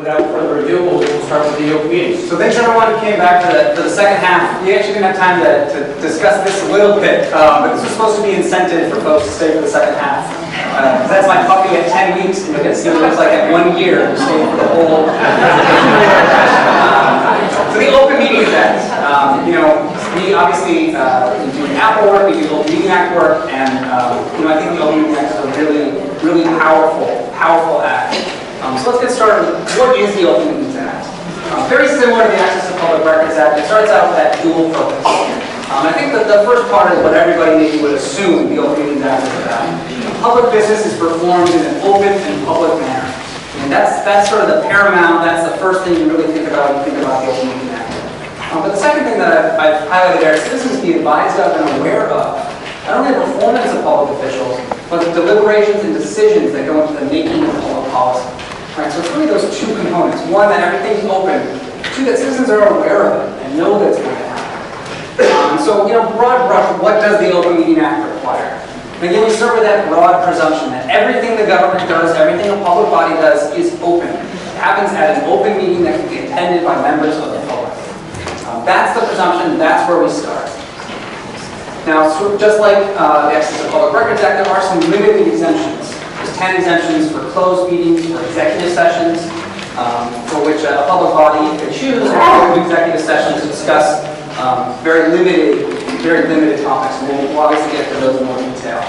without further ado, we'll start with the open meetings. So thanks everyone who came back for the second half. We actually didn't have time to discuss this a little bit, but this was supposed to be incentive for folks to stay for the second half. That's my puppy at 10 weeks, and you'll get to see what it looks like at 1 year to stay for the whole So the Open Meetings Act, we obviously do Apple work, we do Open Meeting Act work, and I think the Open Meeting Act is a really, really powerful act. So let's get started with what is the Open Meetings Act? Very similar to the Access to Public Records Act, it starts out with that dual purpose. I think that the first part is what everybody maybe would assume the Open Meetings Act is about. Public business is performed in an open and public manner. And that's sort of the paramount, that's the first thing you really think about when you think about the Open Meetings Act. But the second thing that I've highlighted there, citizens be advised of and aware of, not only the performance of public officials, but the deliberations and decisions that go into the making of public policy. Right, so it's really those two components. One, that everything's open. Two, that citizens are aware of it and know that it's going to happen. So, broad brush, what does the Open Meeting Act require? And again, we start with that broad presumption that everything the government does, everything a public body does is open. It happens at an open meeting that can be attended by members of the public. That's the presumption, that's where we start. Now, just like the Access to Public Records Act, there are some limited exemptions. There's 10 exemptions for closed meetings, for executive sessions, for which a public body could choose to hold executive sessions to discuss very limited topics. And we'll obviously get to those in more detail.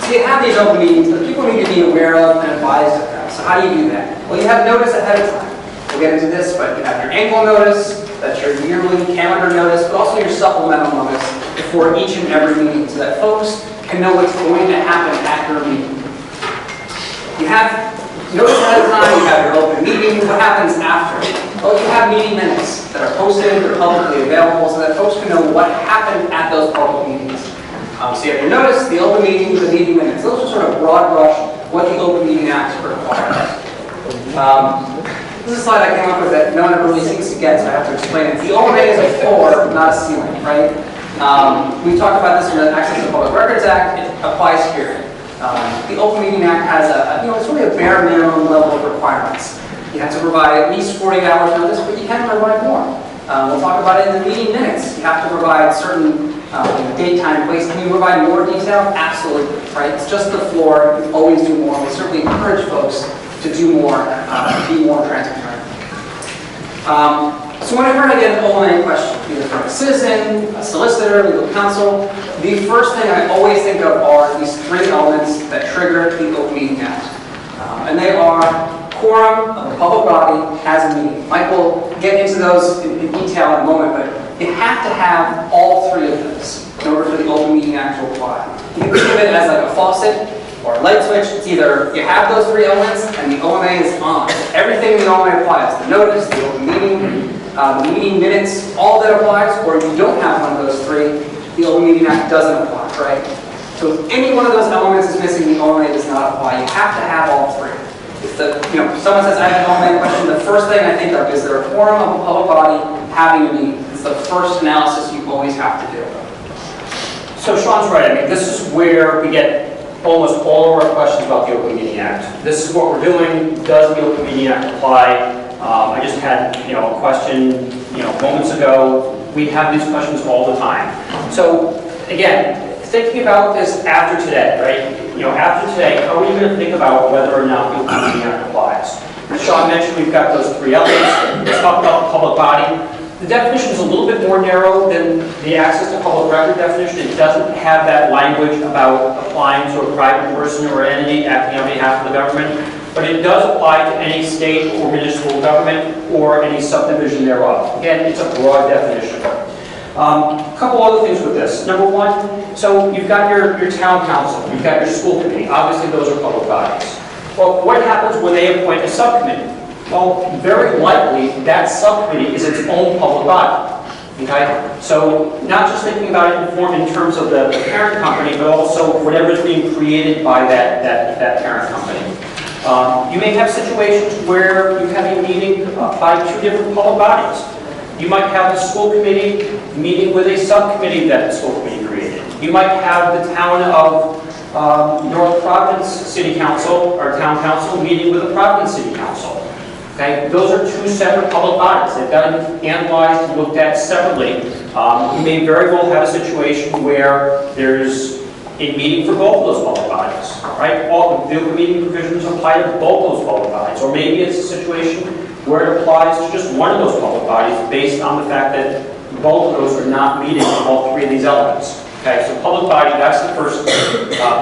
So you have these open meetings, but people need to be aware of and advised of them. So how do you do that? Well, you have notice ahead of time. We'll get into this, but you have your annual notice, that's your yearly calendar notice, but also your supplemental notice before each and every meeting so that folks can know what's going to happen at your meeting. You have notice ahead of time, you have your open meeting. What happens after? Well, you have meeting minutes that are posted, they're publicly available so that folks can know what happened at those public meetings. So you have your notice, the open meeting, the meeting minutes. Those are sort of broad brush what the Open Meeting Act requires. This is a slide I came up with that no one ever really seems to get, so I have to explain it. The OMA is a floor, not a ceiling, right? We talked about this in the Access to Public Records Act. It applies here. The Open Meeting Act has it's really a bare minimum level of requirements. You have to provide at least 40 hours notice, but you can provide more. We'll talk about it in the meeting minutes. You have to provide certain date, time, place. Can you provide more detail? Absolutely, right? It's just the floor. You can always do more. We certainly encourage folks to do more, be more transparent. So whenever I get an OMA question, either from a citizen, a solicitor, legal counsel, the first thing I always think of are these three elements that trigger the Open Meeting Act. And they are quorum of the public body has a meeting. Mike will get into those in detail in a moment, but you have to have all three of those in order for the Open Meeting Act to apply. You can think of it as like a faucet or a light switch. It's either you have those three elements and the OMA is on. Everything in the OMA applies. The notice, the open meeting, the meeting minutes, all that applies, or if you don't have one of those three, the Open Meeting Act doesn't apply, right? So if any one of those elements is missing, the OMA does not apply. You have to have all three. If someone says, I have an OMA question, the first thing I think of is there a quorum of a public body having a meeting? It's the first analysis you always have to do. So Sean's right. I mean, this is where we get almost all of our questions about the Open Meeting Act. This is what we're doing. Does the Open Meeting Act apply? I just had a question moments ago. We have these questions all the time. So again, thinking about this after today, right? After today, how are you going to think about whether or not the Open Meeting Act applies? As Sean mentioned, we've got those three elements. Let's talk about the public body. The definition is a little bit more narrow than the Access to Public Record definition. It doesn't have that language about applying to a private person or entity acting on behalf of the government, but it does apply to any state or municipal government or any subdivision thereof. Again, it's a broad definition. A couple other things with this. Number one, so you've got your town council, you've got your school committee. Obviously, those are public bodies. Well, what happens when they appoint a subcommittee? Well, very likely that subcommittee is its own public body. Okay? So not just thinking about it in terms of the parent company, but also whatever is being created by that parent company. You may have situations where you have a meeting by two different public bodies. You might have the school committee meeting with a subcommittee that the school committee created. You might have the town of North Providence City Council or Town Council meeting with the Providence City Council. Okay, those are two separate public bodies. They've got to be analyzed and looked at separately. You may very well have a situation where there's a meeting for both of those public bodies, right? All the open meeting provisions apply to both those public bodies. Or maybe it's a situation where it applies to just one of those public bodies based on the fact that both of those are not meeting all three of these elements. Okay, so public body, that's the first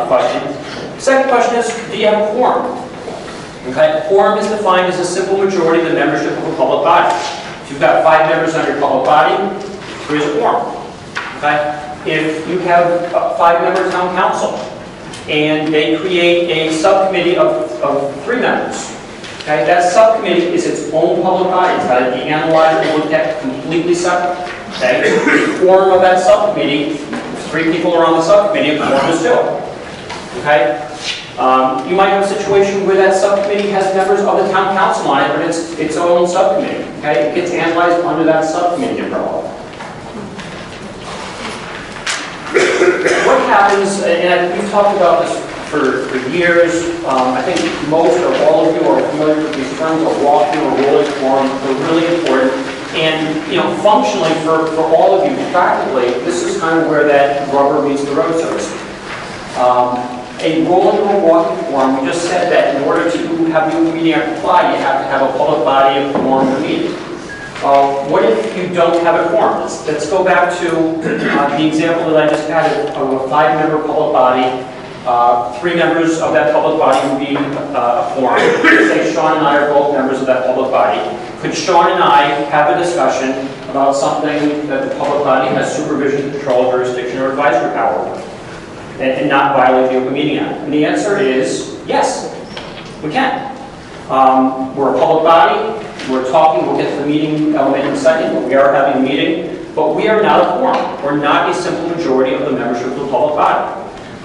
question. Second question is, do you have a quorum? Okay, a quorum is defined as a simple majority of the membership of a public body. If you've got 5 members on your public body, 3 is a quorum. Okay, if you have a 5-member town council and they create a subcommittee of 3 members, okay, that subcommittee is its own public body. It's got to be analyzed and looked at completely separate. Okay, the quorum of that subcommittee, if 3 people are on the subcommittee, a quorum is 2. Okay. You might have a situation where that subcommittee has members of the town council on it, but it's its own subcommittee. Okay, it gets analyzed under that subcommittee umbrella. What happens, and we've talked about this for years. I think most or all of you are familiar with these terms of walking or rolling quorum. They're really important. And functionally for all of you, practically, this is kind of where that rubber meets the road, so to speak. A rolling or walking quorum, we just said that in order to have the Open Meeting Act apply, you have to have a public body of quorum to meet. What if you don't have a quorum? Let's go back to the example that I just had of a 5-member public body. 3 members of that public body would be a quorum. Say Sean and I are both members of that public body. Could Sean and I have a discussion about something that the public body has supervision, control, jurisdiction, or advisory power over? And not violate the Open Meeting Act? And the answer is yes, we can. We're a public body, we're talking, we'll get to the meeting element in a second, but we are having a meeting, but we are not a quorum. We're not a simple majority of the membership of the public body.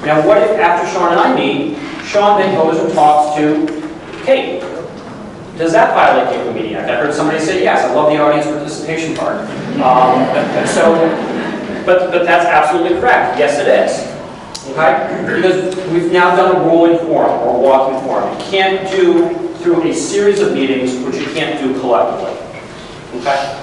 Now what if after Sean and I meet, Sean then goes and talks to Kate? Does that violate the Open Meeting Act? I heard somebody say yes. I love the audience participation part. But that's absolutely correct. Yes, it is. Okay? Because we've now done a rolling quorum or walking quorum. You can't do through a series of meetings, which you can't do collectively. Okay?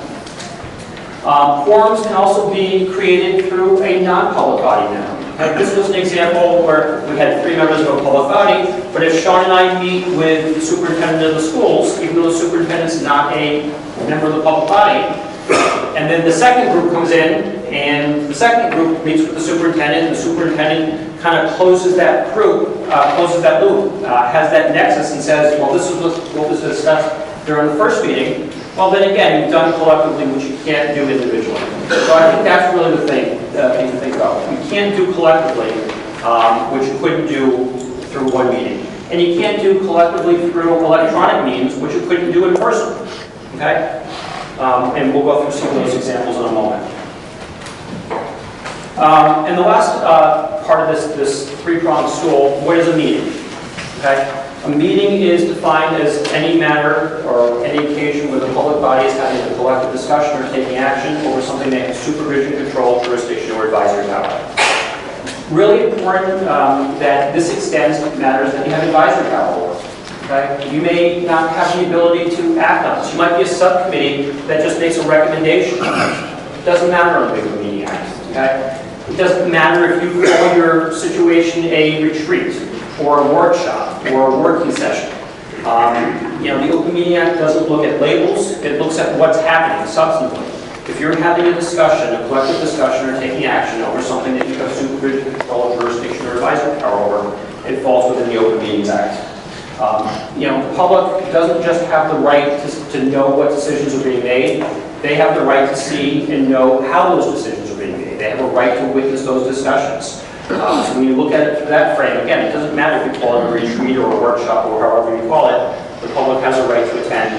Quorums can also be created through a non-public body now. Okay? This was an example where we had 3 members of a public body, but if Sean and I meet with the superintendent of the schools, even though the superintendent is not a member of the public body, and then the second group comes in, and the second group meets with the superintendent kind of closes that group, closes that loop, has that nexus and says, well, this is what was discussed during the first meeting. Well, then again, you've done collectively, which you can't do individually. So I think that's really the thing to think about. You can't do collectively, which you couldn't do through one meeting. And you can't do collectively through electronic means, which you couldn't do in person. Okay? And we'll go through some of those examples in a moment. And the last part of this 3-pronged stool, what is a meeting? Okay? A meeting is defined as any matter or any occasion where the public body is having a collective discussion or taking action over something that has supervision, control, jurisdiction, or advisory power. Really important that this extends to matters that you have advisory power over. Okay? You may not have the ability to act on this. You might be a subcommittee that just makes a recommendation. It doesn't matter on the Open Meeting Act. Okay? It doesn't matter if you call your situation a retreat or a workshop or a working session. The Open Meeting Act doesn't look at labels. It looks at what's happening substantively. If you're having a discussion, a collective discussion, or taking action over something that you have supervision, control, jurisdiction, or advisory power over, it falls within the Open Meetings Act. The public doesn't just have the right to know what decisions are being made. They have the right to see and know how those decisions are being made. They have a right to witness those discussions. So when you look at it through that frame, again, it doesn't matter if you call it a retreat or a workshop or however you call it, the public has a right to attend,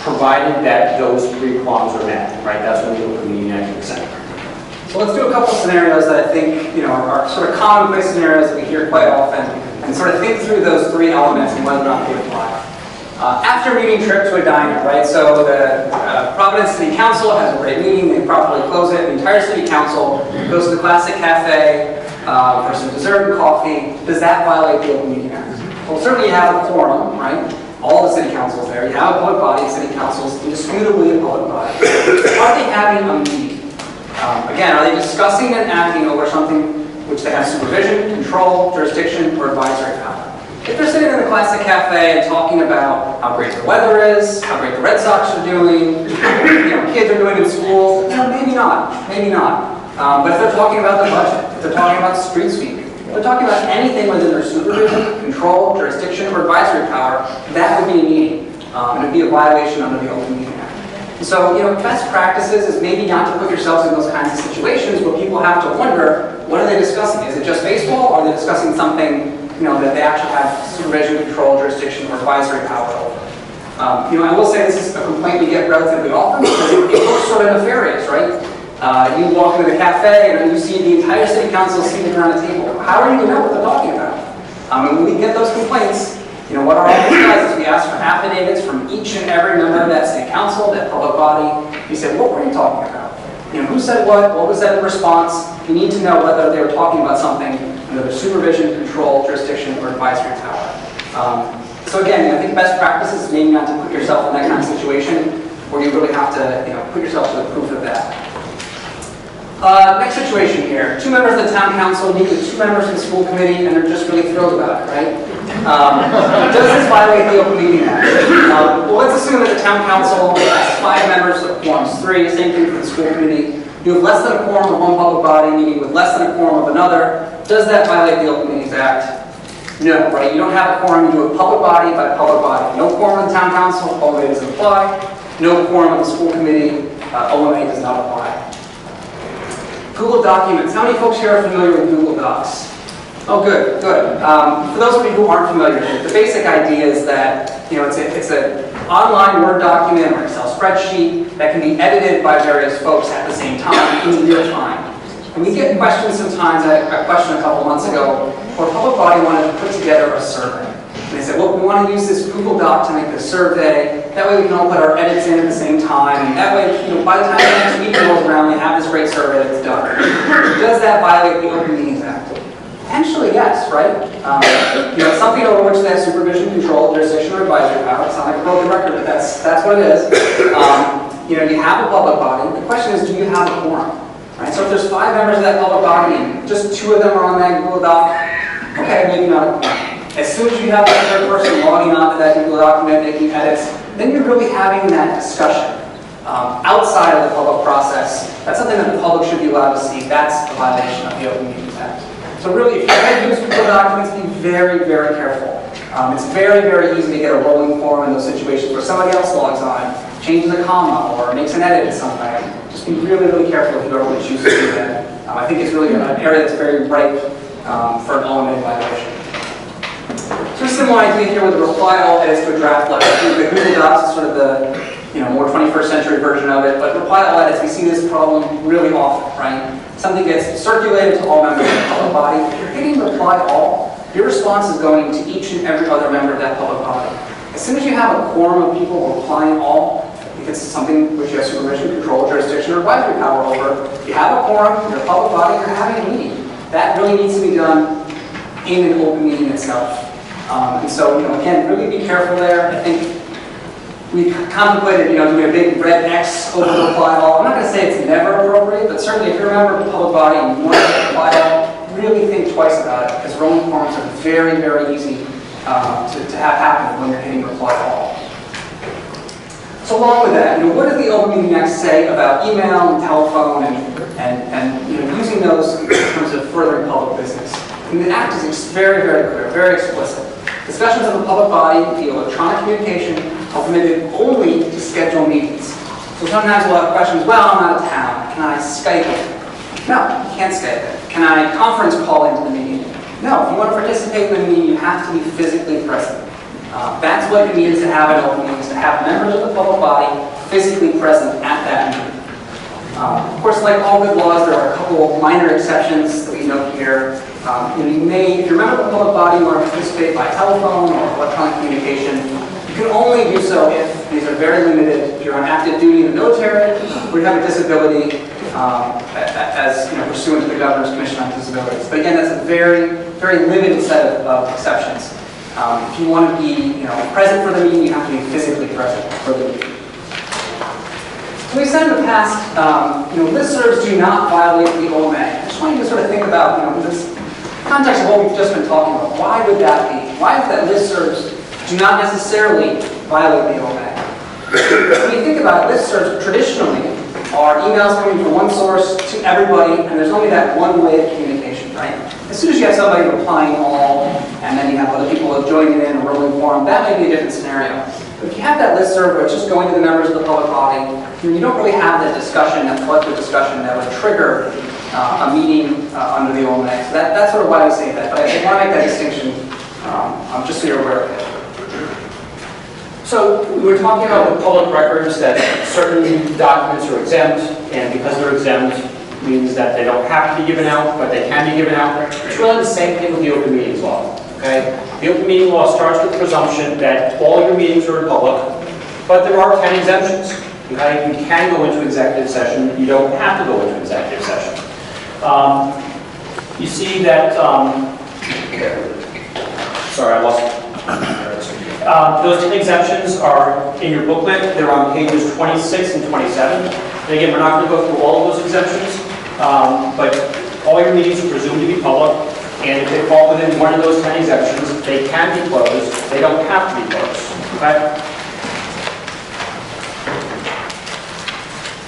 provided that those 3 prongs are met, right? That's when the Open Meeting Act kicks in. So let's do a couple of scenarios that I think are sort of commonplace scenarios that we hear quite often, and sort of think through those 3 elements and whether or not they apply. After meeting trip to a diner, right? So the Providence City Council has a great meeting, they properly close it, the entire City Council goes to the Classic Cafe for some dessert and coffee. Does that violate the Open Meeting Act? Well, certainly you have a quorum, right? All the City Council is there. You have a public body, council is indisputably a public body. Are they having a meeting? Again, are they discussing and acting over something which they have supervision, control, jurisdiction, or advisory power? If they're sitting in the classic cafe and talking about how great the weather is, how great the Red Sox are doing, kids are doing in school, maybe not, maybe not. But if they're talking about the budget, if they're talking about street sweeping, if they're talking about anything within their supervision, control, jurisdiction, or advisory power, that would be a meeting. And it would be a violation under the Open Meeting Act. So, best practices is maybe not to put yourselves in those kinds of situations where people have to wonder, what are they discussing? Is it just baseball, or are they discussing something that they actually have supervision, control, jurisdiction, or advisory power over? I will say this is a complaint we get relatively often because it looks sort of nefarious, right? You walk into the cafe and you see the entire city council seated around a table. How are you going to know what they're talking about? And when we get those complaints, what our office does is we ask for affidavits from each and every member of that city council, that public body. We say, what were you talking about? Who said what was said in response? You need to know whether they were talking about something under their supervision, control, jurisdiction, or advisory power. So again, I think best practice is maybe not to put yourself in that kind of situation where you really have to put yourself to the proof of that. Next situation here. 2 members of the town council meet with 2 members of the school committee and they're just really thrilled about it, right? Does this violate the Open Meeting Act? Well, let's assume that the town council has 5 members of quorums, 3, same thing for the school committee. You have less than a quorum of one public body meeting with less than a quorum of another. Does that violate the Open Meetings Act? No, right? You don't have a quorum, you do a public body by public body. No quorum of the town council, OMA doesn't apply. No quorum of the school committee, OMA does not apply. Google Documents. How many folks here are familiar with Google Docs? Oh, good, good. For those of you who aren't familiar, the basic idea is that it's an online Word document or Excel spreadsheet that can be edited by various folks at the same time in real time. And we get questions sometimes. I got a question a couple months ago where a public body wanted to put together a survey. And they said, well, we want to use this Google Doc to make the survey. That way we can all put our edits in at the same time. And that way, by the time the next meeting rolls around, we have this great survey that's done. Does that violate the Open Meetings Act? Potentially, yes, right? Something over which they have supervision, control, jurisdiction, or advisory power. It's not like a broken record, but that's what it is. You have a public body. The question is, do you have a quorum? Right? So if there's 5 members of that public body and just 2 of them are on that Google Doc, okay, maybe not a quorum. As soon as you have that third person logging onto that Google document, making edits, then you're really having that discussion outside of the public process. That's something that the public should be allowed to see. That's a violation of the Open Meetings Act. So really, if you're going to use Google documents, be very, very careful. It's very, very easy to get a rolling quorum in those situations where somebody else logs on, changes a comma, or makes an edit in some way. Just be really, really careful if you don't really choose to do that. I think it's really an area that's very ripe for an OMA violation. So a similar idea here with the reply all edits to a draft letter. The Google Docs is sort of the more 21st century version of it, but reply all edits, we see this problem really often, right? Something gets circulated to all members of the public body. If you're hitting reply all, your response is going to each and every other member of that public body. As soon as you have a quorum of people replying all, if it's something which you have supervision, control, jurisdiction, or advisory power over, you have a quorum, you're a public body, you're having a meeting. That really needs to be done in an open meeting itself. And so, again, really be careful there. I think we contemplated, doing a big red X over the reply all. I'm not going to say it's never appropriate, but certainly if you're a member of the public body and you want to reply all, really think twice about it, because rolling quorums are very, very easy to have happen when you're hitting reply all. So along with that, what does the Open Meeting Act say about email and telephone and using those in terms of furthering public business? And the Act is very, very clear, very explicit. Discussions of the public body via electronic communication are permitted only to schedule meetings. So sometimes we'll have questions, well, I'm out of town. Can I Skype it? No, you can't Skype it. Can I conference call into the meeting? No, if you want to participate in the meeting, you have to be physically present. That's what it means to have an open meeting, is to have members of the public body physically present at that meeting. Of course, like all good laws, there are a couple of minor exceptions that we note here. You may, if you're a member of the public body, you want to participate by telephone or electronic communication. You can only do so if these are very limited. If you're on active duty in the military, or you have a disability, as pursuant to the Governor's Commission on Disabilities. But again, that's a very, very limited set of exceptions. If you want to be, present for the meeting, you have to be physically present for the meeting. So we said in the past, listservs do not violate the OMA. I just want you to sort of think about, in this context of what we've just been talking about, why would that be? Why is it that listservs do not necessarily violate the OMA? When you think about it, listservs traditionally are emails coming from one source to everybody, and there's only that one way of communication, right? As soon as you have somebody replying all, and then you have other people joining in a rolling quorum, that may be a different scenario. But if you have that listserv where it's just going to the members of the public body, you don't really have that discussion, that collective discussion that would trigger a meeting under the OMA. So that's sort of why we say that. But I want to make that distinction just so you're aware of it. So we were talking about the public records, that certain documents are exempt, and because they're exempt means that they don't have to be given out, but they can be given out. It's really the same thing with the open meetings law. Okay? The open meeting law starts with the presumption that all your meetings are in public, but there are 10 exemptions. Okay? You can go into executive session. You don't have to go into executive session. You see that, sorry, I lost it. Those 10 exemptions are in your booklet. They're on pages 26 and 27. And again, we're not going to go through all of those exemptions, but all your meetings are presumed to be public, and if they fall within one of those 10 exemptions, they can be closed. They don't have to be closed. Okay?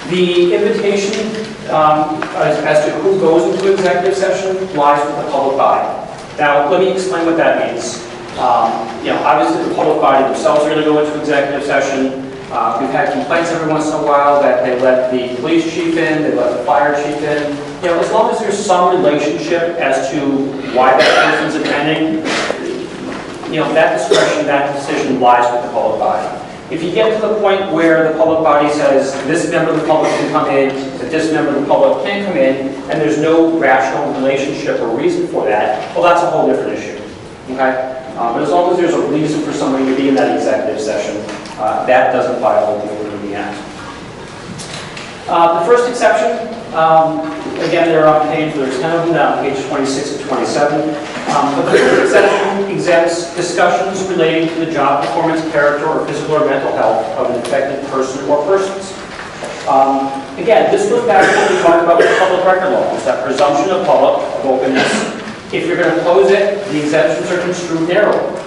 The invitation as to who goes into executive session lies with the public body. Now, let me explain what that means. Obviously the public body themselves are going to go into executive session. We've had complaints every once in a while that they let the police chief in, they let the fire chief in. As long as there's some relationship as to why that person's attending, that discretion, that decision lies with the public body. If you get to the point where the public body says this member of the public can come in, that this member of the public can't come in, and there's no rational relationship or reason for that, well, that's a whole different issue. Okay? But as long as there's a reason for somebody to be in that executive session, that doesn't violate the Open Meeting Act. The first exception, again, they're on there's 10 of them now, page 26 and 27. But the first exception exempts discussions relating to the job performance, character, or physical or mental health of an affected person or persons. Again, this goes back to what we talked about with public record law. It's that presumption of openness. If you're going to close it, the exemptions are construed narrowly.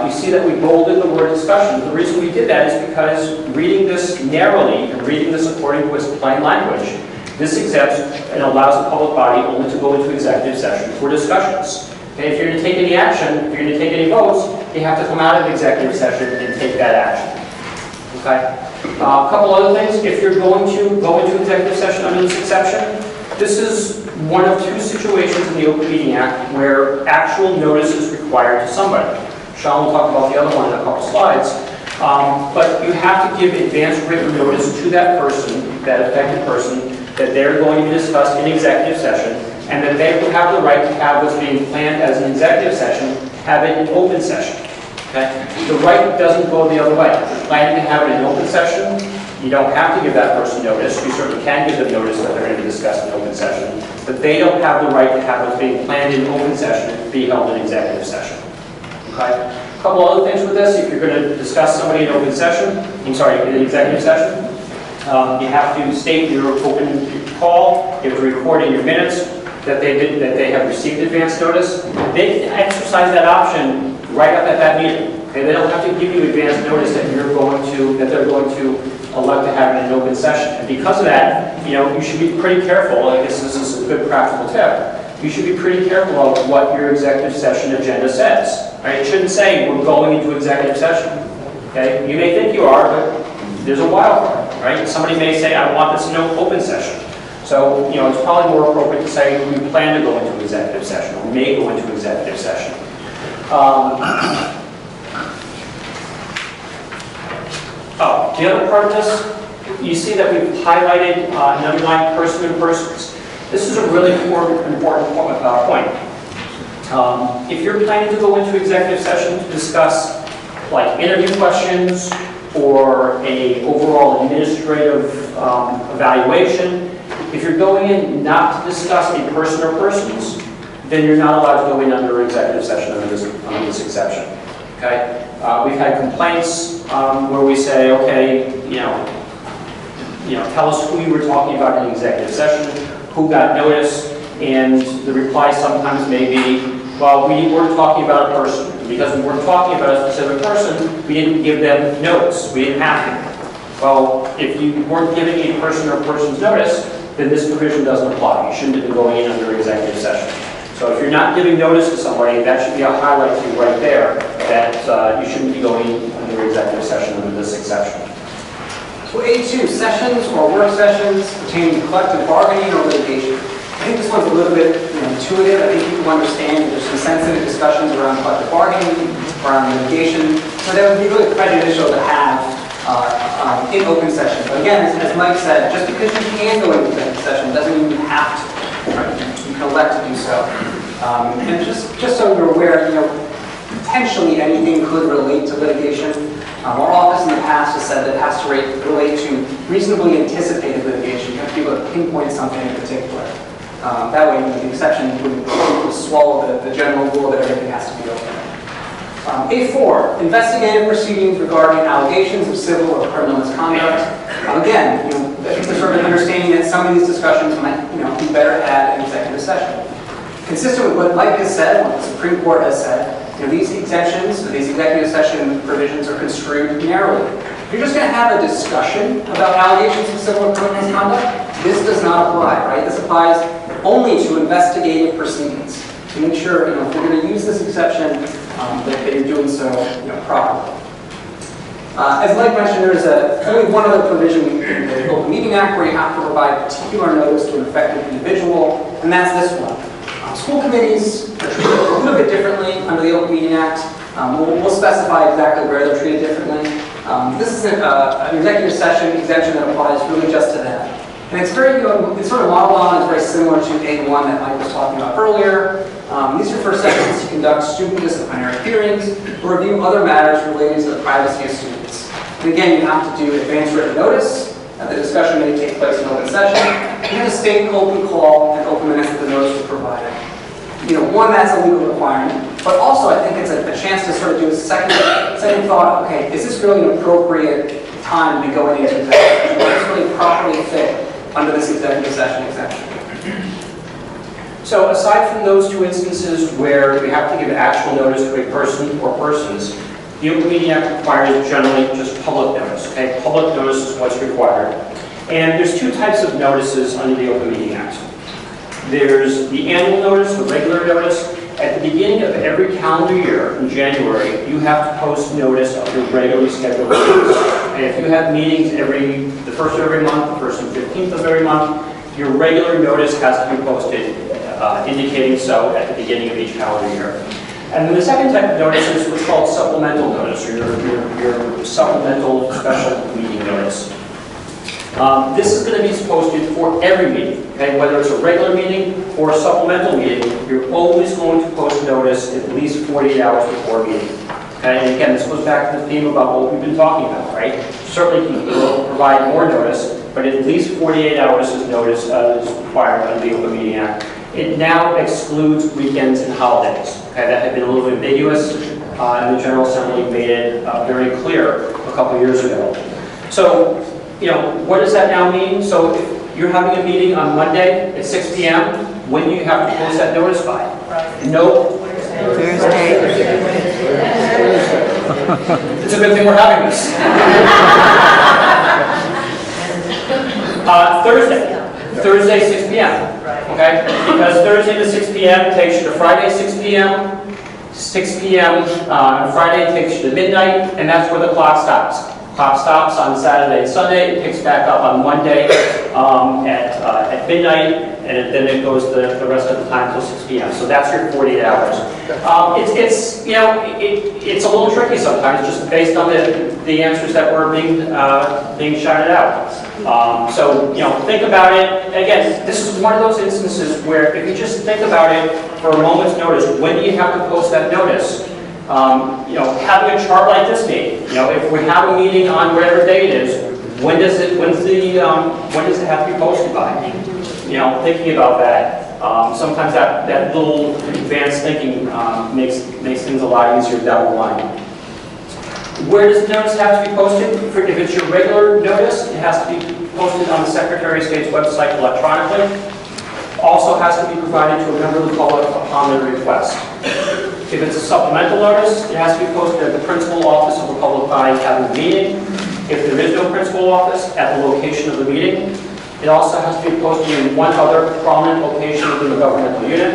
You see that we bolded the word discussion. The reason we did that is because reading this narrowly and reading this according to its plain language, this exempts and allows the public body only to go into executive session for discussions. Okay, if you're going to take any action, if you're going to take any votes, you have to come out of executive session and take that action. Okay? A couple other things. If you're going to go into executive session under this exception, this is one of two situations in the Open Meeting Act where actual notice is required to somebody. Sean will talk about the other one in a couple slides. But you have to give advance written notice to that person, that affected person, that they're going to be discussed in executive session, and that they will have the right to have what's being planned as an executive session, have it in open session. Okay? The right doesn't go the other way. If you're planning to have it in open session, you don't have to give that person notice. You certainly can give them notice that they're going to be discussed in open session, but they don't have the right to have what's being planned in open session be held in executive session. Okay? A couple other things with this. If you're going to discuss somebody in open session, in executive session, you have to state your open call. You have to record in your minutes that they have received advance notice. They can exercise that option right up at that meeting. Okay? They don't have to give you advance notice that they're going to elect to have it in an open session. And because of that, you should be pretty careful. I guess this is a good practical tip. You should be pretty careful of what your executive session agenda says. Right? It shouldn't say we're going into executive session. Okay? You may think you are, but there's a wild card. Right? Somebody may say, I want this in an open session. So, it's probably more appropriate to say we plan to go into executive session, or may go into executive session. The other part of this, you see that we've highlighted and underlined person and persons. This is a really important point. If you're planning to go into executive session to discuss interview questions or a overall administrative evaluation, if you're going in not to discuss a person or persons, then you're not allowed to go in under executive session under this exception. Okay? We've had complaints where we say, okay, tell us who you were talking about in executive session, who got notice, and the reply sometimes may be, well, we weren't talking about a person. Because we weren't talking about a specific person, we didn't give them notice. We didn't have to. Well, if you weren't giving a person or person's notice, then this provision doesn't apply. You shouldn't have been going in under executive session. So if you're not giving notice to somebody, that should be a highlight to you right there that you shouldn't be going under executive session under this exception. So A2, sessions or work sessions pertaining to collective bargaining or litigation. I think this one's a little bit intuitive. I think people understand that there's some sensitive discussions around collective bargaining, around litigation, so that would be really prejudicial to have in open session. But again, as Mike said, just because you can go into executive session doesn't mean you have to. Right? You can elect to do so. And just so you're aware, potentially anything could relate to litigation. Our office in the past has said that it has to relate to reasonably anticipated litigation. You have to be able to pinpoint something in particular. That way, the exception would swallow the general rule that everything has to be open. A4, investigative proceedings regarding allegations of civil or criminal misconduct. Again, there's sort of an understanding that some of these discussions might, be better had in executive session. Consistent with what Mike has said, what the Supreme Court has said, these exemptions, these executive session provisions are construed narrowly. If you're just going to have a discussion about allegations of civil or criminal misconduct, this does not apply, right? This applies only to investigative proceedings. To make sure, if you're going to use this exception, that you're doing so, properly. As Mike mentioned, there's only one other provision in the Open Meeting Act where you have to provide particular notice to an affected individual, and that's this one. School committees are treated a little bit differently under the Open Meeting Act. We'll specify exactly where they're treated differently. This is an executive session exemption that applies really just to that. And it's it's sort of modeled on, it's very similar to A1 that Mike was talking about earlier. These are for sessions to conduct student disciplinary hearings or review other matters related to the privacy of students. And again, you have to do advance written notice. The discussion may take place in open session. You have to state an open call and open minutes that the notice was provided. One, that's a legal requirement, but also I think it's a chance to sort of do a second thought. Okay, is this really an appropriate time to be going into executive? Does this really properly fit under this executive session exemption? So aside from those two instances where we have to give actual notice to a person or persons, the Open Meeting Act requires generally just public notice. Okay, public notice is what's required. And there's two types of notices under the Open Meeting Act. There's the annual notice, the regular notice. At the beginning of every calendar year, in January, you have to post notice of your regularly scheduled meetings. And if you have meetings the first of every month, the first and 15th of every month, your regular notice has to be posted, indicating so at the beginning of each calendar year. And then the second type of notice is what's called supplemental notice, or your supplemental special meeting notice. This is going to be posted for every meeting, okay? Whether it's a regular meeting or a supplemental meeting, you're always going to post notice at least 48 hours before a meeting. Okay? And again, this goes back to the theme about what we've been talking about, right? Certainly you can provide more notice, but at least 48 hours is notice is required under the Open Meeting Act. It now excludes weekends and holidays. Okay? That had been a little ambiguous, and the General Assembly made it very clear a couple years ago. So, what does that now mean? So if you're having a meeting on Monday at 6 p.m., when do you have to post that notice by? No. Thursday. It's a good thing we're having this. Thursday, 6 p.m. Okay? Because Thursday to 6 p.m. takes you to Friday, 6 p.m. 6 p.m. On Friday takes you to midnight, and that's where the clock stops. Clock stops on Saturday and Sunday. It picks back up on Monday at midnight, and then it goes the rest of the time till 6 p.m. So that's your 48 hours. It's a little tricky sometimes, just based on the answers that were being shouted out. So think about it. Again, this is one of those instances where if you just think about it for a moment's notice, when do you have to post that notice? Having a chart like this meeting, if we have a meeting on whatever day it is, when does it have to be posted by? Thinking about that, sometimes that little advanced thinking makes things a lot easier down the line. Where does the notice have to be posted? If it's your regular notice, it has to be posted on the Secretary of State's website electronically. Also has to be provided to a member of the public upon their request. If it's a supplemental notice, it has to be posted at the principal office of the public body having the meeting. If there is no principal office, at the location of the meeting. It also has to be posted in one other prominent location within the governmental unit.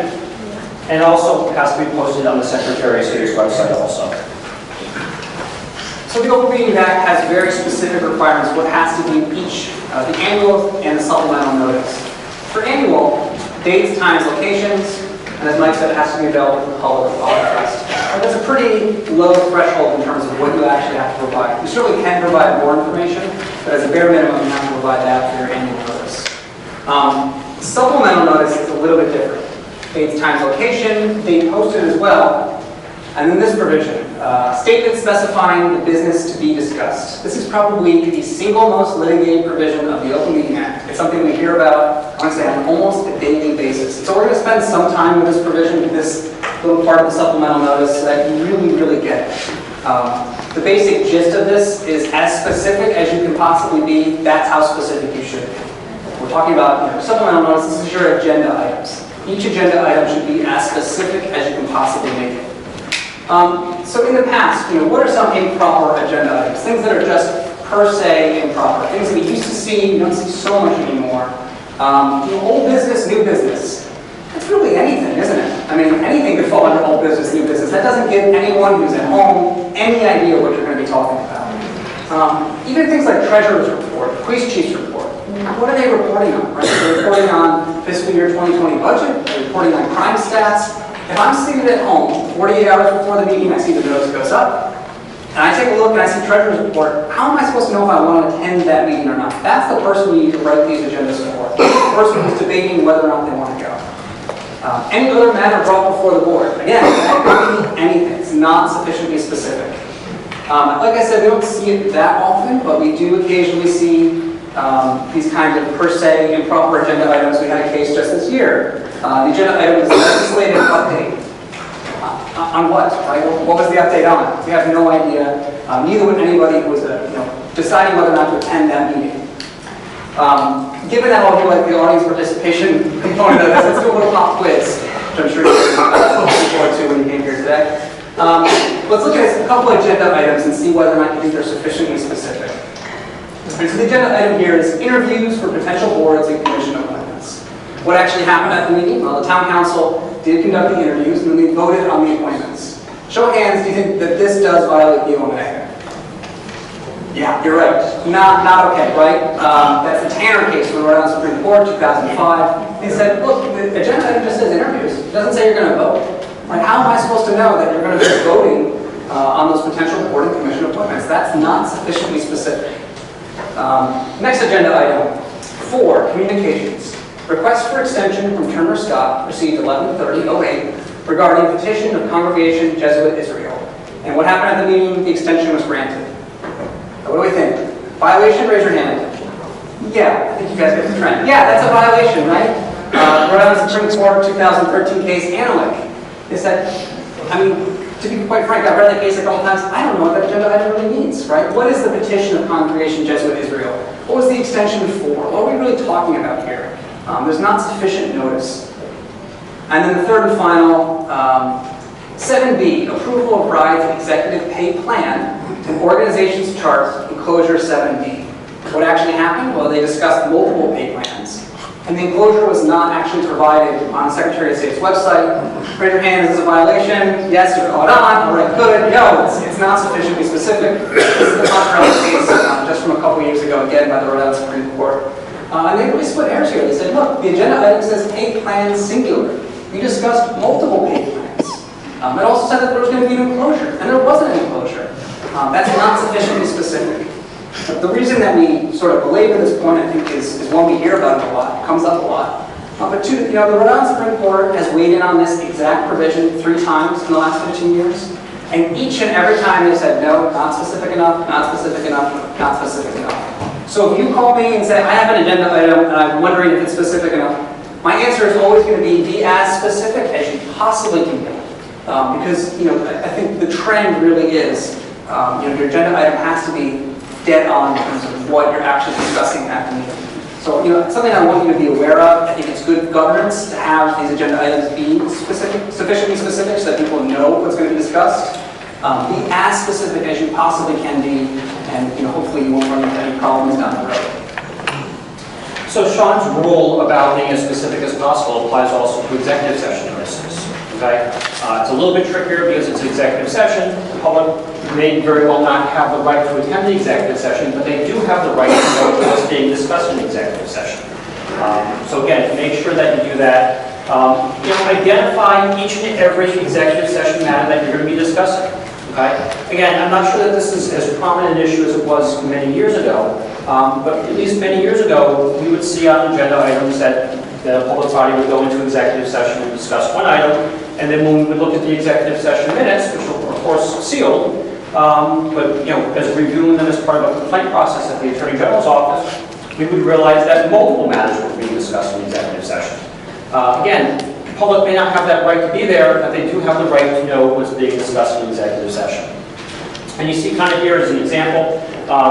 And it also has to be posted on the Secretary of State's website also. So the Open Meetings Act has very specific requirements what has to be in each, the annual and the supplemental notice. For annual, dates, times, locations, and as Mike said, it has to be available to the public with all request. And that's a pretty low threshold in terms of what you actually have to provide. You certainly can provide more information, but as a bare minimum, you have to provide that for your annual notice. Supplemental notice is a little bit different. Dates, times, location, date posted as well. And then this provision, statement specifying the business to be discussed. This is probably the single most litigated provision of the Open Meeting Act. It's something we hear about, I want to say, on almost a daily basis. So we're going to spend some time with this provision, with this little part of the supplemental notice, so that you really get it. The basic gist of this is as specific as you can possibly be, that's how specific you should be. We're talking about supplemental notice, this is your agenda items. Each agenda item should be as specific as you can possibly make it. So in the past, what are some improper agenda items? Things that are just per se improper. Things that we used to see, you don't see so much anymore. Old business, new business. It's really anything, isn't it? I mean, anything could fall under old business, new business. That doesn't give anyone who's at home any idea what you're going to be talking about. Even things like treasurer's report, police chief's report. What are they reporting on? Right? They're reporting on fiscal year 2020 budget. They're reporting on crime stats. If I'm seated at home 48 hours before the meeting, I see the notice goes up, and I take a look and I see treasurer's report, how am I supposed to know if I want to attend that meeting or not? That's the person we need to write these agendas for. The person who's debating whether or not they want to go. Any other matter brought before the board. Again, that could be anything. It's not sufficiently specific. Like I said, we don't see it that often, but we do occasionally see these kinds of per se improper agenda items. We had a case just this year. The agenda item was legislative update. On what, right? What was the update on? We have no idea. Neither would anybody who was deciding whether or not to attend that meeting. Given that I'll do like the audience participation component of this, let's do a little pop quiz, which I'm sure you're looking forward to when you came here today. Let's look at a couple of agenda items and see whether or not you think they're sufficiently specific. So the agenda item here is interviews for potential boards and commission appointments. What actually happened at the meeting? Well, the town council did conduct the interviews and then they voted on the appointments. Show of hands, do you think that this does violate the OMA? Yeah, you're right. Not okay, right? That's the Tanner case from the Rhode Island Supreme Court, 2005. They said, look, the agenda item just says interviews. It doesn't say you're going to vote. Like, how am I supposed to know that you're going to be voting on those potential board and commission appointments? That's not sufficiently specific. Next agenda item, 4, communications. Request for extension from Turner Scott received 11/30/08 regarding petition of Congregation Jesuit Israel. And what happened at the meeting? The extension was granted. What do we think? Violation? Raise your hand. Yeah, I think you guys get the trend. Yeah, that's a violation, right? Rhode Island Supreme Court 2013 case, Analik. They said, I mean, to be quite frank, I've read that case a couple times. I don't know what that agenda item really means, right? What is the petition of Congregation Jesuit Israel? What was the extension for? What are we really talking about here? There's not sufficient notice. And then the third and final, 7B, approval of rides executive pay plan and organization's chart, enclosure 7B. What actually happened? Well, they discussed multiple pay plans. And the enclosure was not actually provided on the Secretary of State's website. Raise your hand, is this a violation? Yes, you're caught on. All right, good. No, it's not sufficiently specific. This is the Montreal case just from a couple years ago, again, by the Rhode Island Supreme Court. And they really split hairs here. They said, look, the agenda item says pay plan singular. We discussed multiple pay plans. It also said that there was going to be an enclosure, and there wasn't an enclosure. That's not sufficiently specific. The reason that we sort of belabor this point, I think, is one we hear about it a lot. It comes up a lot. But two, the Rhode Island Supreme Court has weighed in on this exact provision 3 times in the last 15 years. And each and every time they said, no, not specific enough, not specific enough, not specific enough. So if you call me and say, I have an agenda item and I'm wondering if it's specific enough, my answer is always going to be as specific as you possibly can be. Because, I think the trend really is, your agenda item has to be dead on in terms of what you're actually discussing at the meeting. So, something I want you to be aware of, I think it's good governance to have these agenda items be sufficiently specific so that people know what's going to be discussed. Be as specific as you possibly can be, and hopefully you won't run into any problems down the road. So Sean's rule about being as specific as possible applies also to executive session notices. Okay? It's a little bit trickier because it's an executive session. The public may very well not have the right to attend the executive session, but they do have the right to know what's being discussed in the executive session. So again, make sure that you do that. Identify each and every executive session matter that you're going to be discussing. Okay? Again, I'm not sure that this is as prominent an issue as it was many years ago, but at least many years ago, we would see on agenda items that the public body would go into executive session and discuss one item, and then when we would look at the executive session minutes, which were of course sealed, but as reviewing them as part of a complaint process at the Attorney General's office, we would realize that multiple matters were being discussed in the executive session. Again, the public may not have that right to be there, but they do have the right to know what's being discussed in the executive session. And you see kind of here as an example,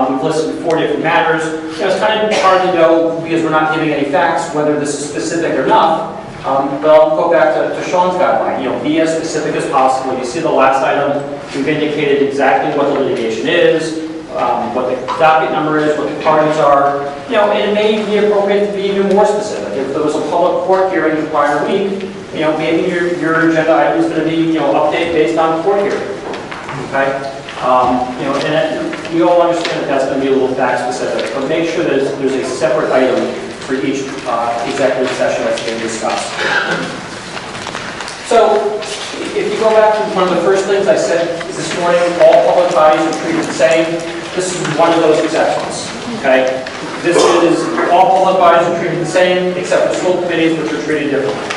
we've listed 4 different matters. It's kind of hard to know because we're not giving any facts whether this is specific or not. But I'll go back to Sean's guideline. Be as specific as possible. You see the last item, we've indicated exactly what the litigation is, what the docket number is, what the parties are. And it may be appropriate to be even more specific. If there was a public court hearing the prior week, maybe your agenda item is going to be update based on court hearing. Okay. And we all understand that that's going to be a little fact specific, but make sure that there's a separate item for each executive session that's being discussed. So, if you go back to one of the first things I said this morning, all public bodies are treated the same. This is one of those exceptions. Okay, this is all public bodies are treated the same, except for school committees, which are treated differently.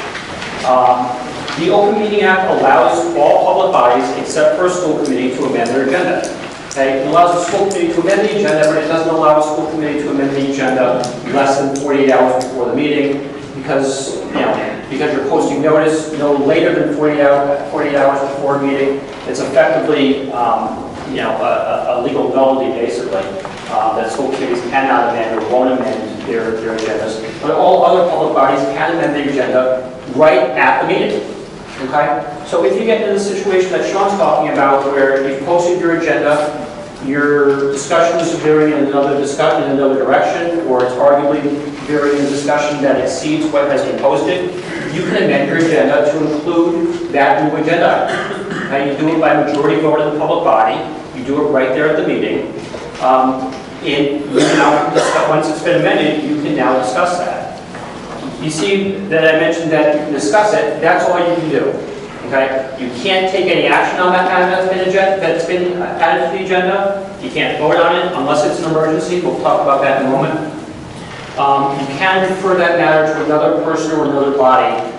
The Open Meeting Act allows all public bodies, except for a school committee, to amend their agenda. Okay? It allows a school committee to amend the agenda, but it doesn't allow a school committee to amend the agenda less than 48 hours before the meeting, because you're posting notice no later than 48 hours before a meeting. It's effectively a legal nullity, basically, that school committees cannot amend or won't amend their agendas. But all other public bodies can amend the agenda right at the meeting. Okay? So if you get into the situation that Sean's talking about, where you've posted your agenda, your discussion is veering in another direction, or it's arguably veering in a discussion that exceeds what has been posted, you can amend your agenda to include that new agenda item. Okay? You do it by majority vote of the public body. You do it right there at the meeting. And you now once it's been amended, you can now discuss that. You see that I mentioned that you can discuss it. That's all you can do. Okay? You can't take any action on that matter that's been added to the agenda. You can't vote on it unless it's an emergency. We'll talk about that in a moment. You can refer that matter to another person or another body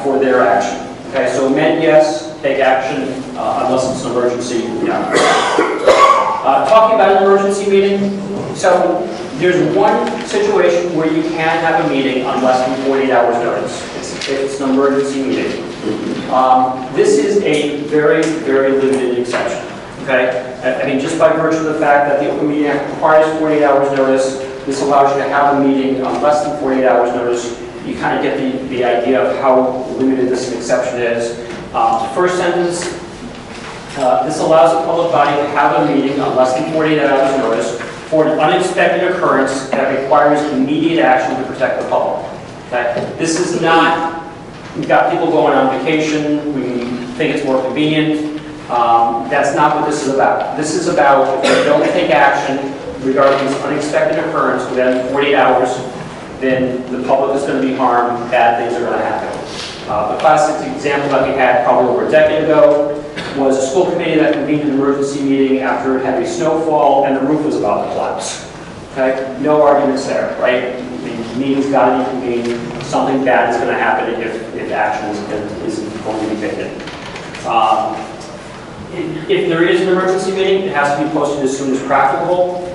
for their action. Okay? So amend yes, take action unless it's an emergency. Yeah. Talking about an emergency meeting. So there's one situation where you can have a meeting on less than 48 hours notice. It's an emergency meeting. This is a very, very limited exception. Okay? I mean, just by virtue of the fact that the Open Meeting Act requires 48 hours notice, this allows you to have a meeting on less than 48 hours notice. You kind of get the idea of how limited this exception is. First sentence, this allows a public body to have a meeting on less than 48 hours notice for an unexpected occurrence that requires immediate action to protect the public. Okay? This is not, we've got people going on vacation, we think it's more convenient. That's not what this is about. This is about if you don't take action regarding this unexpected occurrence within 48 hours, then the public is going to be harmed, bad things are going to happen. The classic example that we had probably over a decade ago was a school committee that convened an emergency meeting after a heavy snowfall and the roof was about to collapse. Okay? No arguments there, right? The meeting's got to be convened. Something bad is going to happen if action is going to be taken. If there is an emergency meeting, it has to be posted as soon as practicable.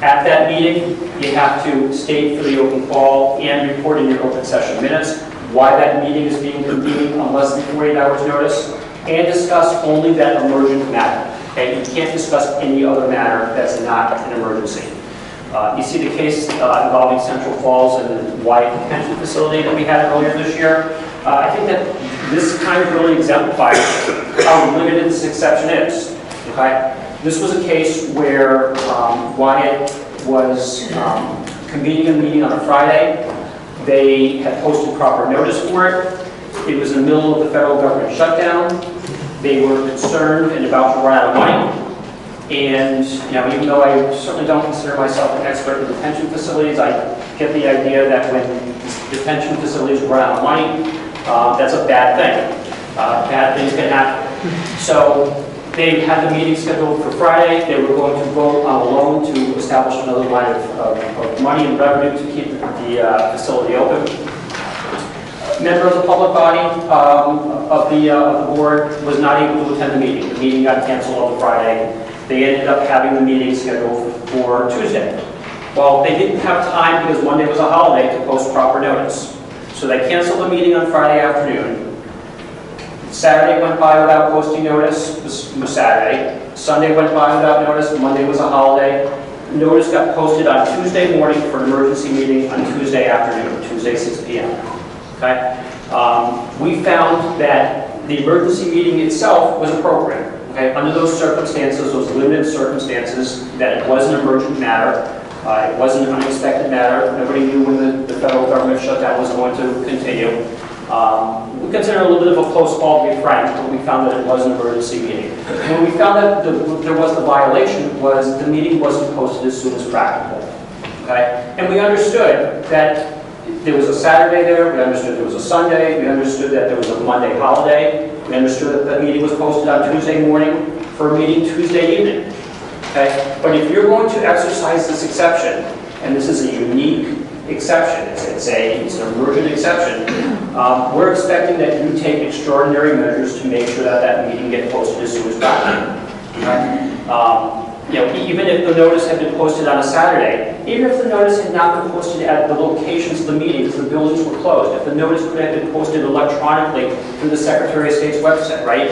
At that meeting, you have to state for the open call and report in your open session minutes why that meeting is being convened on less than 48 hours notice, and discuss only that emergent matter. Okay, you can't discuss any other matter that's not an emergency. You see the case involving Central Falls and the White detention facility that we had earlier this year. I think that this kind of really exemplifies how limited this exception is. Okay? This was a case where Wyatt was convening a meeting on a Friday. They had posted proper notice for it. It was in the middle of the federal government shutdown. They were concerned and about to run out of money. And even though I certainly don't consider myself an expert in detention facilities, I get the idea that when detention facilities run out of money, that's a bad thing. Bad things can happen. So they had the meeting scheduled for Friday. They were going to vote on a loan to establish another line of money and revenue to keep the facility open. A member of the public body of the board was not able to attend the meeting. The meeting got canceled on the Friday. They ended up having the meeting scheduled for Tuesday. Well, they didn't have time because Monday was a holiday to post proper notice. So they canceled the meeting on Friday afternoon. Saturday went by without posting notice. This was Saturday. Sunday went by without notice. Monday was a holiday. Notice got posted on Tuesday morning for an emergency meeting on Tuesday afternoon, Tuesday 6 p.m. Okay? We found that the emergency meeting itself was appropriate. Okay? Under those circumstances, those limited circumstances, that it was an emergent matter, it wasn't an unexpected matter. Nobody knew when the federal government shutdown was going to continue. We consider it a little bit of a close call, to be frank, but we found that it was an emergency meeting. When we found that there was the violation, was the meeting wasn't posted as soon as practical. Okay? And we understood that there was a Saturday there, we understood there was a Sunday, we understood that there was a Monday holiday, we understood that the meeting was posted on Tuesday morning for a meeting Tuesday evening. Okay? But if you're going to exercise this exception, and this is a unique exception, it's an emergent exception, we're expecting that you take extraordinary measures to make sure that that meeting gets posted as soon as practical. Okay? Even if the notice had been posted on a Saturday, even if the notice had not been posted at the locations of the meeting because the buildings were closed, if the notice could have been posted electronically through the Secretary of State's website, right?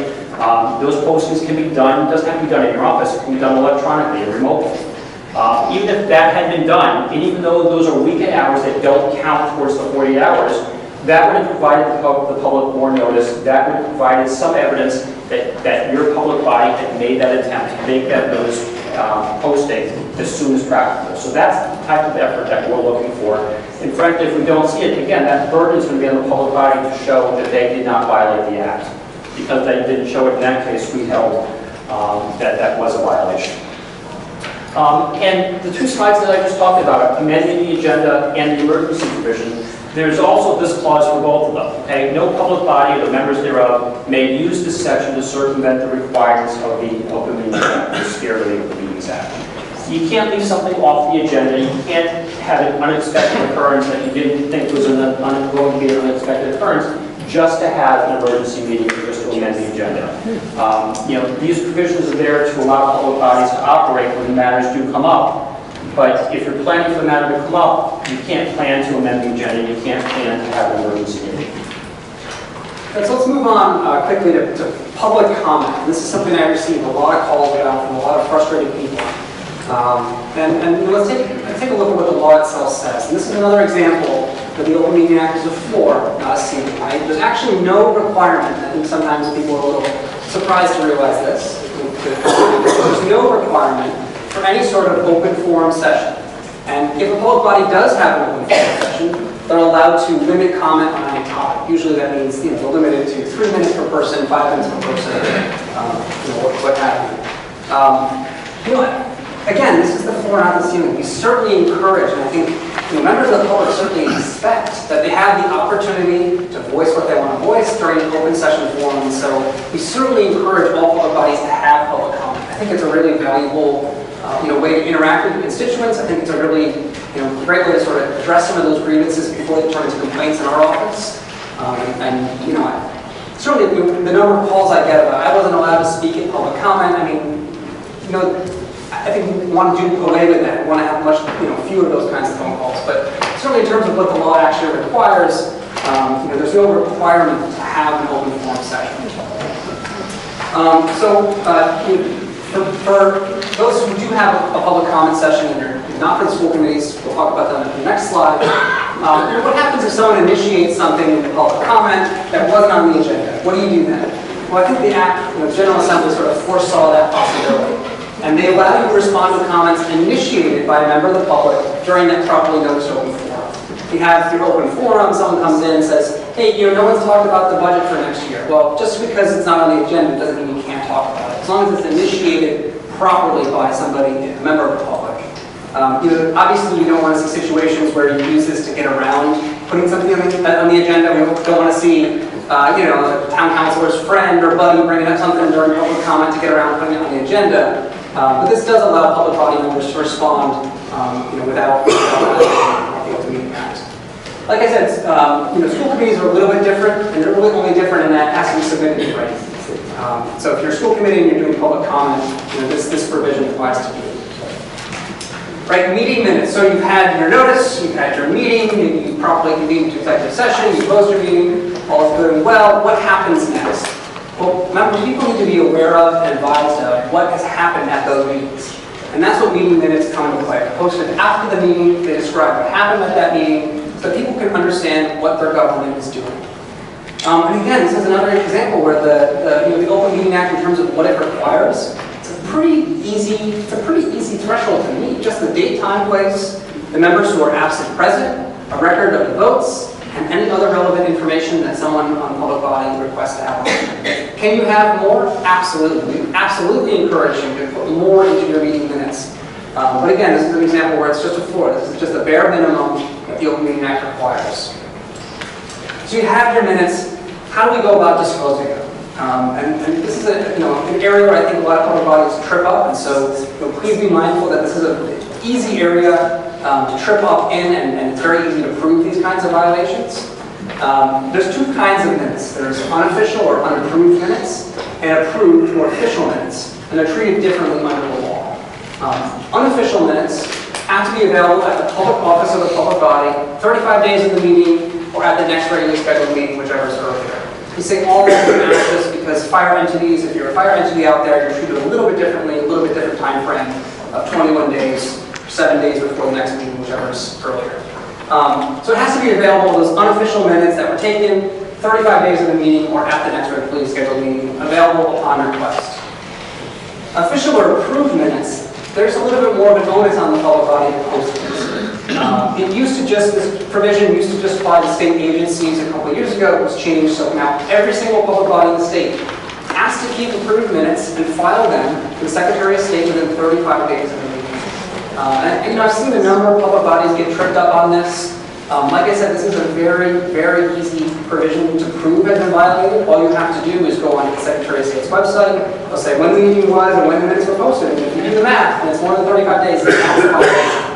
Those postings can be done, it doesn't have to be done in your office, it can be done electronically and remotely. Even if that had been done, and even though those are weekend hours that don't count towards the 40 hours, that would have provided the public more notice, that would have provided some evidence that your public body had made that attempt to make that notice posting as soon as practical. So that's the type of effort that we're looking for. And frankly, if we don't see it, again, that burden is going to be on the public body to show that they did not violate the act. Because they didn't show it in that case, we held that was a violation. And the two slides that I just talked about, amending the agenda and the emergency provision, there's also this clause for both of them. Okay? No public body or the members thereof may use this section to circumvent the requirements of the Open Meetings Act, the spirit of the Open Meetings Act. You can't leave something off the agenda. You can't have an unexpected occurrence that you didn't think was going to be an unexpected occurrence just to have an emergency meeting or just to amend the agenda. These provisions are there to allow public bodies to operate when matters do come up. But if you're planning for the matter to come up, you can't plan to amend the agenda, you can't plan to have an emergency meeting. So let's move on quickly to public comment. This is something I received a lot of calls about from a lot of frustrated people. Let's take a look at what the law itself says. And this is another example that the Open Meeting Act is a for, not a ceiling. Right? There's actually no requirement. I think sometimes people are a little surprised to realize this. There's no requirement for any sort of open forum session. And if a public body does have an open forum session, they're allowed to limit comment on any topic. Usually that means they're limited to 3 minutes per person, 5 minutes per person, what have you. Again, this is the floor, not the ceiling. We certainly encourage, and I think members of the public certainly expect that they have the opportunity to voice what they want to voice during an open session forum. And so we certainly encourage all public bodies to have public comment. I think it's a really valuable way to interact with constituents. I think it's a really great way to sort of address some of those grievances before they turn into complaints in our office. Certainly the number of calls I get about I wasn't allowed to speak in public comment. I mean, I think we want to do away with that. We want to have much fewer of those kinds of phone calls. But certainly in terms of what the law actually requires, there's no requirement to have an open forum session. For those who do have a public comment session and you're not for the school committees, we'll talk about them in the next slide. What happens if someone initiates something in the public comment that wasn't on the agenda? What do you do then? Well, I think the Act, General Assembly sort of foresaw that possibility. And they allow you to respond to comments initiated by a member of the public during that properly noticed open forum. You have your open forum, someone comes in and says, hey, no one's talked about the budget for next year. Well, just because it's not on the agenda doesn't mean you can't talk about it. As long as it's initiated properly by somebody, a member of the public. Obviously, you don't want to see situations where you use this to get around putting something on the agenda. We don't want to see, a town councilor's friend or buddy bringing up something during public comment to get around putting it on the agenda. But this does allow public body members to respond, without the Open Meeting Act. Like I said, school committees are a little bit different, and they're really only different in that it has to be submitted in writing. So if you're a school committee and you're doing public comment, this provision applies to you. Right, meeting minutes. So you've had your notice, you've had your meeting, you properly convened to executive session, you closed your meeting, all is good and well. What happens next? Well, remember, people need to be aware of and advised of what has happened at those meetings. And that's what meeting minutes come into play. Posted after the meeting, they describe what happened at that meeting, so people can understand what their government is doing. And again, this is another example where the Open Meeting Act, in terms of what it requires, it's a pretty easy threshold to meet. Just the date, time, place, the members who are absent, present, a record of the votes, and any other relevant information that someone on the public body requests to have on. Can you have more? Absolutely. We absolutely encourage you to put more into your meeting minutes. But again, this is an example where it's just a floor. This is just a bare minimum that the Open Meeting Act requires. So you have your minutes. How do we go about disclosing them? And this is an area where I think a lot of public bodies trip up, and so please be mindful that this is an easy area to trip up in, and it's very easy to prove these kinds of violations. There's two kinds of minutes. There's unofficial or unapproved minutes, and approved or official minutes, and they're treated differently under the law. Unofficial minutes have to be available at the public office of the public body 35 days of the meeting, or at the next regularly scheduled meeting, whichever is earlier. We say all this because fire entities, if you're a fire entity out there, you're treated a little bit differently, a little bit different time frame of 21 days, 7 days before the next meeting, whichever is earlier. So it has to be available, those unofficial minutes that were taken 35 days of the meeting or at the next regularly scheduled meeting, available upon request. Official or approved minutes, there's a little bit more of an onus on the public body to post this. This provision used to just apply to state agencies a couple of years ago. It was changed, so now every single public body in the state has to keep approved minutes and file them to the Secretary of State within 35 days of the meeting. I've seen a number of public bodies get tripped up on this. Like I said, this is a very, very easy provision to prove has been violated. All you have to do is go on the Secretary of State's website. They'll say when the meeting was and when the minutes were posted. And if you do the math, and it's more than 35 days, it's not a violation.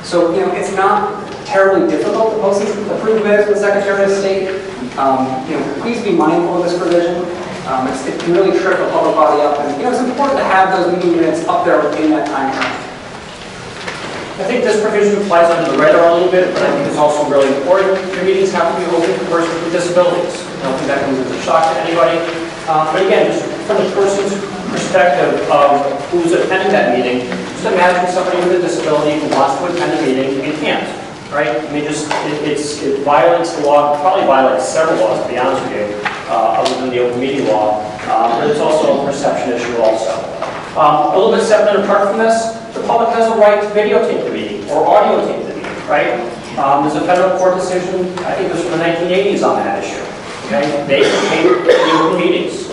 So, it's not terribly difficult to post these approved minutes with the Secretary of State. Please be mindful of this provision. It can really trip a public body up. And, it's important to have those meeting minutes up there within that time frame. I think this provision applies under the radar a little bit, but I think it's also really important. Your meetings have to be open to persons with disabilities. I don't think that comes as a shock to anybody. But again, just from the person's perspective of who's attending that meeting, just imagine somebody with a disability who wants to attend a meeting and can't, right? I mean, it violates the law, probably violates several laws, to be honest with you, other than the open meeting law. But it's also a perception issue also. A little bit separate and apart from this, the public has a right to videotape the meeting or audio tape the meeting, right? There's a federal court decision, I think it was from the 1980s on that issue. Okay? They can tape the open meetings.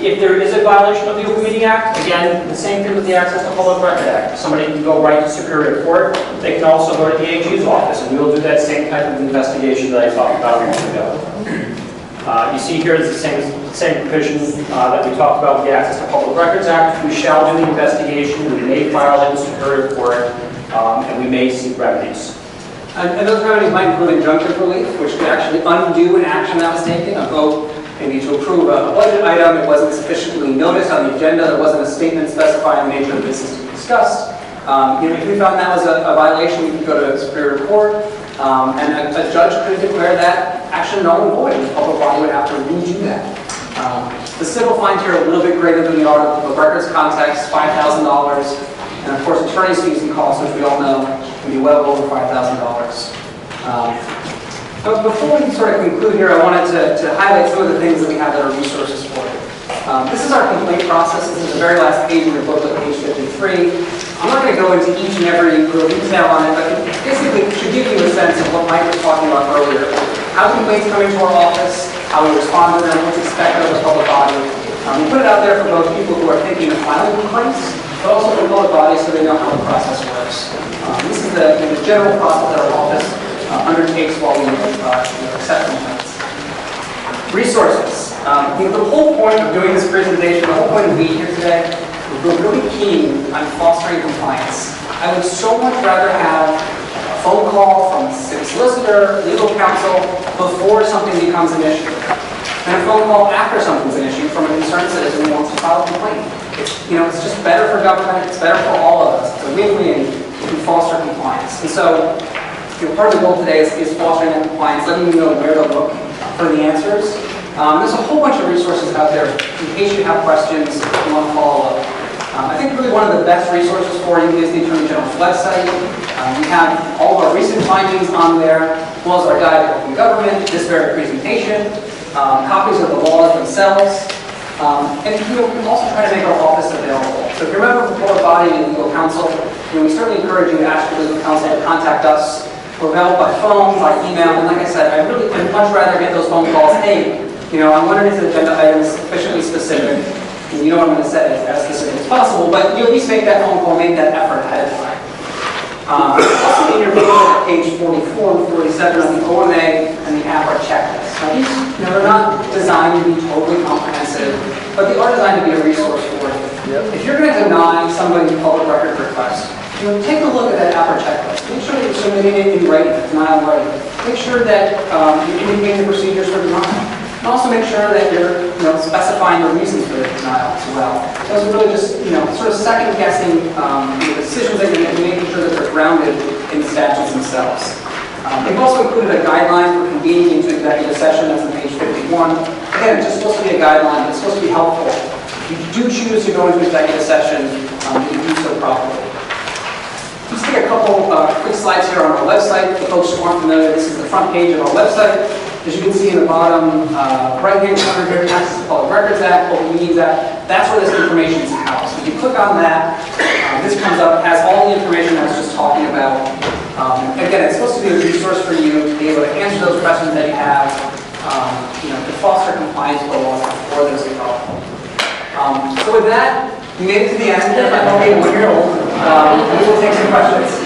If there is a violation of the Open Meeting Act, again, the same thing with the Access to Public Record Act. Somebody can go right to Superior Court. They can also go to the AG's office, and we'll do that same type of investigation that I talked about a minute ago. You see here is the same provision that we talked about with the Access to Public Records Act. We shall do the investigation. We may file it in Superior Court, and we may seek remedies. And those remedies might include injunctive relief, which could actually undo an action that was taken, a vote maybe to approve a budget item. It wasn't sufficiently noticed on the agenda. There wasn't a statement specifying the nature of the business to be discussed. If we found that was a violation, we could go to Superior Court, and a judge could declare that action null and void. The public body would have to redo that. The civil fines here are a little bit greater than the records context, $5,000. And of course, attorney's fees and costs, which we all know can be well over $5,000. But before we sort of conclude here, I wanted to highlight some of the things that we have that are resources for you. This is our complaint process. This is the very last page of your booklet, page 53. I'm not going to go into each and every little detail on it, but it basically should give you a sense of what Mike was talking about earlier. How complaints come into our office, how we respond to them, what's expected of the public body. We put it out there for both people who are thinking of filing complaints, but also for the public body so they know how the process works. This is the general process that our office undertakes while we accept complaints. Resources. The whole point of doing this presentation, the whole point of being here today, we're really keen on fostering compliance. I would so much rather have a phone call from a city solicitor, legal counsel, before something becomes an issue, and a phone call after something's an issue from a concerned citizen who wants to file a complaint. It's just better for government, it's better for all of us. It's a win-win to foster compliance. And so, part of the goal today is fostering that compliance, letting you know where to look for the answers. There's a whole bunch of resources out there in case you have questions, you want to follow up. I think really one of the best resources for you is the Attorney General's website. We have all of our recent findings on there, as well as our guide to open government, this very presentation, copies of the laws themselves, and we also try to make our office available. So if you're a member of the public body and legal counsel, we certainly encourage you to ask your legal counsel to contact us. We're available by phone, by email, and like I said, I'd much rather get those phone calls. Hey, I'm wondering if the agenda item is sufficiently specific. And you know what I'm going to say, as specific as possible, but you at least make that phone call, make that effort ahead of time. Also in your book, page 44 and 47 of the OMA and the APRA checklist. Now these, they're not designed to be totally comprehensive, but they are designed to be a resource for you. Yep. If you're going to deny somebody's public record request, take a look at that APRA checklist. Make sure that you're submitting it in writing, denial writing. Make sure that you indicate the procedures for denial. And also make sure that you're specifying the reasons for the denial as well. Those are really just sort of second guessing the decisions that you're making, making sure that they're grounded in the statutes themselves. They've also included a guideline for convening into executive session. That's on page 51. Again, it's just supposed to be a guideline. It's supposed to be helpful. If you do choose to go into executive session, you do so properly. Just take a couple quick slides here on our website. For folks who aren't familiar, this is the front page of our website. As you can see in the bottom right-hand corner here, Access to Public Records Act, Public Meetings Act, that's where this information is housed. If you click on that, this comes up, has all the information I was just talking about. Again, it's supposed to be a resource for you to be able to answer those questions that you have, to foster compliance with the laws before there's a problem. So with that, we made it to the end. I'm only 1 year old. We will take some questions.